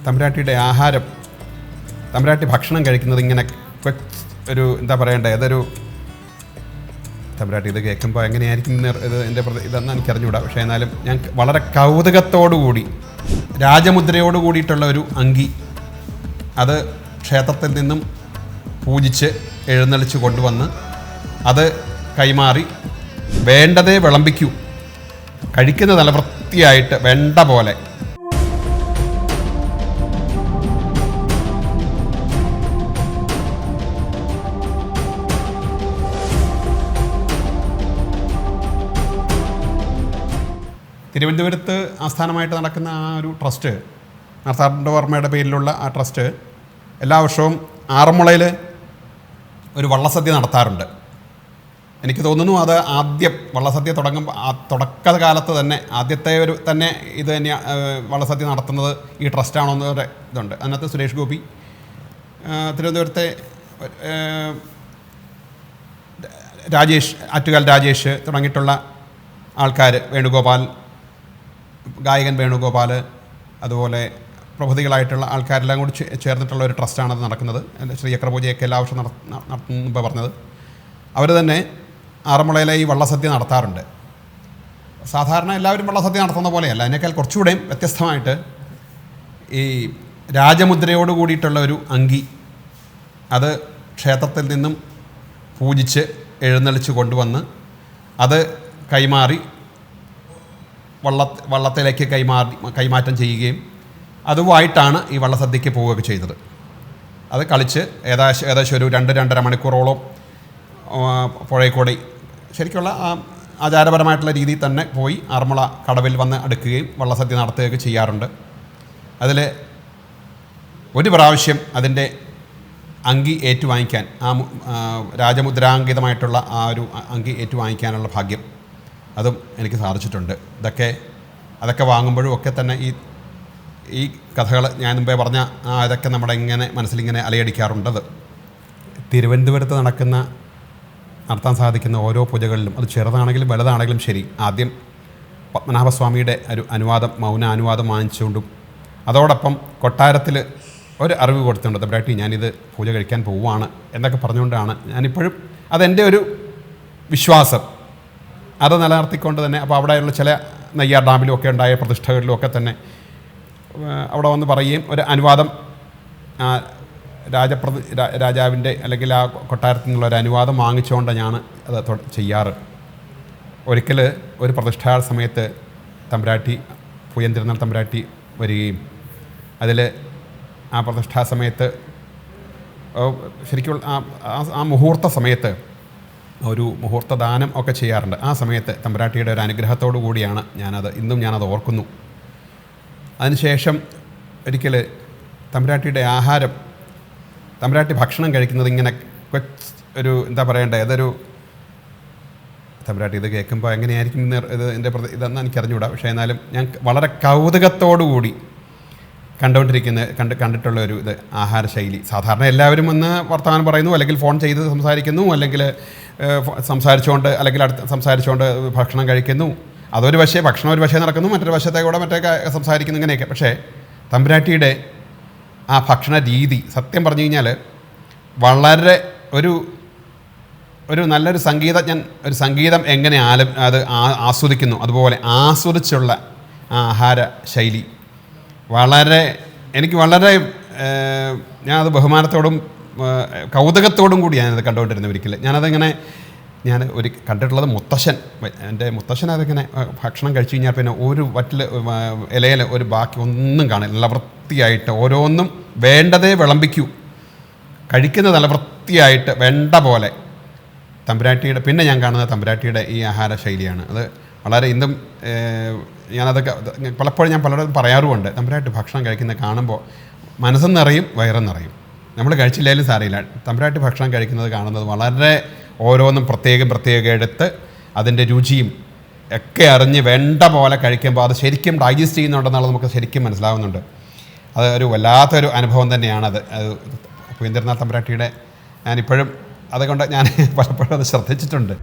തമ്പുരാട്ടിയുടെ ആഹാരം, തമ്പുരാട്ടി ഭക്ഷണം കഴിക്കുന്നത് ഇങ്ങനെ ഒരു എന്താ പറയണ്ടേ, അതൊരു തമ്പുരാട്ടി ഇത് കേൾക്കുമ്പോൾ എങ്ങനെയായിരിക്കും ഇത് എൻ്റെ ഇതെന്ന് എനിക്കറിഞ്ഞുകൂടാ. പക്ഷേ എന്നാലും ഞാൻ വളരെ കൗതുകത്തോടുകൂടി രാജമുദ്രയോട് കൂടിയിട്ടുള്ള ഒരു അങ്കി, അത് ക്ഷേത്രത്തിൽ നിന്നും പൂജിച്ച് എഴുന്നള്ളിച്ച് കൊണ്ടുവന്ന് അത് കൈമാറി വേണ്ടതേ വിളമ്പിക്കൂ, കഴിക്കുന്ന നല്ല വൃത്തിയായിട്ട് വേണ്ട പോലെ. തിരുവനന്തപുരത്ത് ആസ്ഥാനമായിട്ട് നടക്കുന്ന ആ ഒരു ട്രസ്റ്റ്, മാർത്താണ്ഡവർമ്മയുടെ പേരിലുള്ള ആ ട്രസ്റ്റ് എല്ലാ വർഷവും ആറന്മുളയിൽ ഒരു വള്ളസദ്യ നടത്താറുണ്ട്. എനിക്ക് തോന്നുന്നു അത് ആദ്യം വള്ളസദ്യ തുടക്കകാലത്ത് തന്നെ ആദ്യത്തെ ഒരു തന്നെ ഇത് തന്നെ വള്ളസദ്യ നടത്തുന്നത് ഈ ട്രസ്റ്റാണോ എന്നൊരു ഇതുണ്ട്. അതിനകത്ത് സുരേഷ് ഗോപി, തിരുവനന്തപുരത്തെ രാജേഷ്, ആറ്റുകാൽ രാജേഷ് തുടങ്ങിയിട്ടുള്ള ആൾക്കാർ, വേണുഗോപാൽ, ഗായകൻ വേണുഗോപാൽ, അതുപോലെ പ്രഭൃതികളായിട്ടുള്ള ആൾക്കാരെല്ലാം കൂടി ചേർന്നിട്ടുള്ള ഒരു ട്രസ്റ്റാണത് നടക്കുന്നത്. ശ്രീ ചക്രപൂജയൊക്കെ എല്ലാ വർഷവും നടത്തുമ്പോൾ പറഞ്ഞത് അവർ തന്നെ ആറന്മുളയിലെ ഈ വള്ളസദ്യ നടത്താറുണ്ട്. സാധാരണ എല്ലാവരും വള്ളസദ്യ നടത്തുന്ന പോലെയല്ല, അതിനേക്കാൾ കുറച്ചുകൂടെയും വ്യത്യസ്തമായിട്ട് ഈ രാജമുദ്രയോട് കൂടിയിട്ടുള്ള ഒരു അങ്കി, അത് ക്ഷേത്രത്തിൽ നിന്നും പൂജിച്ച് എഴുന്നള്ളിച്ച് കൊണ്ടുവന്ന് അത് കൈമാറി വള്ളത്തിലേക്ക് കൈമാറ്റം ചെയ്യുകയും അതുമായിട്ടാണ് ഈ വള്ളസദ്യയ്ക്ക് പോവുകയൊക്കെ ചെയ്തത്. അത് കളിച്ച് ഏകദേശം ഒരു 2-2.5 മണിക്കൂറോളം പുഴയക്കൂടി ശരിക്കുള്ള ആചാരപരമായിട്ടുള്ള രീതിയിൽ തന്നെ പോയി ആറന്മുള കടവിൽ വന്ന് അടുക്കുകയും വള്ളസദ്യ നടത്തുകയൊക്കെ ചെയ്യാറുണ്ട്. അതിൽ ഒരു പ്രാവശ്യം അതിൻ്റെ അങ്കി ഏറ്റുവാങ്ങിക്കാൻ, രാജമുദ്രാങ്കിതമായിട്ടുള്ള ആ ഒരു അങ്കി ഏറ്റുവാങ്ങിക്കാനുള്ള ഭാഗ്യം അതും എനിക്ക് സാധിച്ചിട്ടുണ്ട്. അതൊക്കെ വാങ്ങുമ്പോഴും ഒക്കെ തന്നെ ഈ കഥകൾ ഞാൻ മുമ്പേ പറഞ്ഞ ഇതൊക്കെ നമ്മുടെ ഇങ്ങനെ മനസ്സിലിങ്ങനെ അലയടിക്കാറുണ്ടത്. തിരുവനന്തപുരത്ത് നടത്താൻ സാധിക്കുന്ന ഓരോ പൂജകളിലും, അത് ചെറുതാണെങ്കിലും വലുതാണെങ്കിലും ശരി, ആദ്യം പത്മനാഭസ്വാമിയുടെ ഒരു അനുവാദം, മൗന അനുവാദം വാങ്ങിച്ചുകൊണ്ടും അതോടൊപ്പം കൊട്ടാരത്തിൽ ഒരു അറിവ് കൊടുത്തിട്ടുണ്ട്, തമ്പുരാട്ടി ഞാനിത് പൂജ കഴിക്കാൻ പോവുകയാണ് എന്നൊക്കെ പറഞ്ഞുകൊണ്ടാണ് ഞാനിപ്പോഴും അതെൻ്റെ ഒരു വിശ്വാസം, അത് നിലനിർത്തിക്കൊണ്ട് തന്നെ. അപ്പോൾ അവിടെയുള്ള ചില നെയ്യാർ ഡാമിലും ഒക്കെ ഉണ്ടായ പ്രതിഷ്ഠകളിലും ഒക്കെ തന്നെ അവിടെ വന്ന് പറയുകയും ഒരു അനുവാദം രാജാവിൻ്റെ അല്ലെങ്കിൽ ആ കൊട്ടാരത്തിൽ നിന്നുള്ള ഒരു അനുവാദം വാങ്ങിച്ചുകൊണ്ട് ഞാൻ അത് ചെയ്യാറ്. ഒരിക്കൽ ഒരു പ്രതിഷ്ഠാ സമയത്ത് തമ്പുരാട്ടി, പൂയം തിരുനാൾ തമ്പുരാട്ടി വരികയും അതിൽ ആ പ്രതിഷ്ഠാ സമയത്ത് ശരിക്കും ആ മുഹൂർത്ത സമയത്ത് ഒരു മുഹൂർത്ത ദാനം ഒക്കെ ചെയ്യാറുണ്ട്. ആ സമയത്ത് തമ്പുരാട്ടിയുടെ ഒരു അനുഗ്രഹത്തോടു കൂടിയാണ് ഇന്നും ഞാനത് ഓർക്കുന്നു. അതിനുശേഷം ഒരിക്കൽ തമ്പുരാട്ടിയുടെ ആഹാരം, തമ്പുരാട്ടി ഭക്ഷണം കഴിക്കുന്നത് ഇങ്ങനെ ഒരു എന്താ പറയണ്ടേ, അതൊരു തമ്പുരാട്ടി ഇത് കേൾക്കുമ്പോൾ എങ്ങനെയായിരിക്കും ഇത് എൻ്റെ ഇതെന്ന് എനിക്കറിഞ്ഞുകൂടാ. പക്ഷേ എന്നാലും ഞാൻ വളരെ കൗതുകത്തോടുകൂടി കണ്ടിട്ടുള്ള ഒരു ഇത് ആഹാരശൈലി. സാധാരണ എല്ലാവരും വന്ന് വർത്തമാനം പറയുന്നു, അല്ലെങ്കിൽ ഫോൺ ചെയ്ത് സംസാരിക്കുന്നു, അല്ലെങ്കിൽ സംസാരിച്ചുകൊണ്ട് ഭക്ഷണം കഴിക്കുന്നു. അതൊരു വശേ, ഭക്ഷണം ഒരു വശേ നടക്കുന്നു, മറ്റൊരു വശത്തെ കൂടെ മറ്റേ സംസാരിക്കുന്നു, ഇങ്ങനെയൊക്കെ. പക്ഷേ തമ്പുരാട്ടിയുടെ ആ ഭക്ഷണ രീതി സത്യം പറഞ്ഞു കഴിഞ്ഞാൽ വളരെ ഒരു നല്ലൊരു സംഗീതം എങ്ങനെ അത് ആസ്വദിക്കുന്നു അതുപോലെ ആസ്വദിച്ചുള്ള ആ ആഹാര ശൈലി എനിക്ക് വളരെ ഞാനത് ബഹുമാനത്തോടും കൗതുകത്തോടും കൂടി ഞാനത് കണ്ടുകൊണ്ടിരുന്നത്. ഒരിക്കൽ ഞാൻ കണ്ടിട്ടുള്ളത് എൻ്റെ മുത്തശ്ശൻ അതിങ്ങനെ ഭക്ഷണം കഴിച്ചു കഴിഞ്ഞാൽ പിന്നെ ഒരു ഇലയിൽ ഒരു ബാക്കി ഒന്നും കാണില്ല, നല്ല വൃത്തിയായിട്ട് ഓരോന്നും വേണ്ടതേ വിളമ്പിക്കൂ, കഴിക്കുന്ന നല്ല വൃത്തിയായിട്ട് വേണ്ട പോലെ. തമ്പുരാട്ടിയുടെ പിന്നെ ഞാൻ കാണുന്നത് തമ്പുരാട്ടിയുടെ ഈ ആഹാര ശൈലിയാണ്. അത് വളരെ ഇന്നും ഞാനതൊക്കെ പലപ്പോഴും ഞാൻ പലരും പറയാറുമുണ്ട്. തമ്പുരാട്ടി ഭക്ഷണം കഴിക്കുന്നത് കാണുമ്പോൾ മനസ്സും നിറയും, വയറും നിറയും. നമ്മൾ കഴിച്ചില്ലെങ്കിലും സാരമില്ല, തമ്പുരാട്ടി ഭക്ഷണം കഴിക്കുന്നത് കാണുന്നത് വളരെ ഓരോന്നും പ്രത്യേകം എടുത്ത് അതിൻ്റെ രുചിയും ഒക്കെ അറിഞ്ഞ് വേണ്ട പോലെ കഴിക്കുമ്പോൾ അത് ശരിക്കും ഡൈജസ്റ്റ് ചെയ്യുന്നുണ്ടെന്നുള്ളത് നമുക്ക് ശരിക്കും മനസ്സിലാവുന്നുണ്ട്. അത് ഒരു വല്ലാത്തൊരു അനുഭവം തന്നെയാണത്. പൂയം തിരുനാൾ തമ്പുരാട്ടിയുടെ ഞാനിപ്പോഴും അതുകൊണ്ട് ഞാൻ പലപ്പോഴും അത് ശ്രദ്ധിച്ചിട്ടുണ്ട്.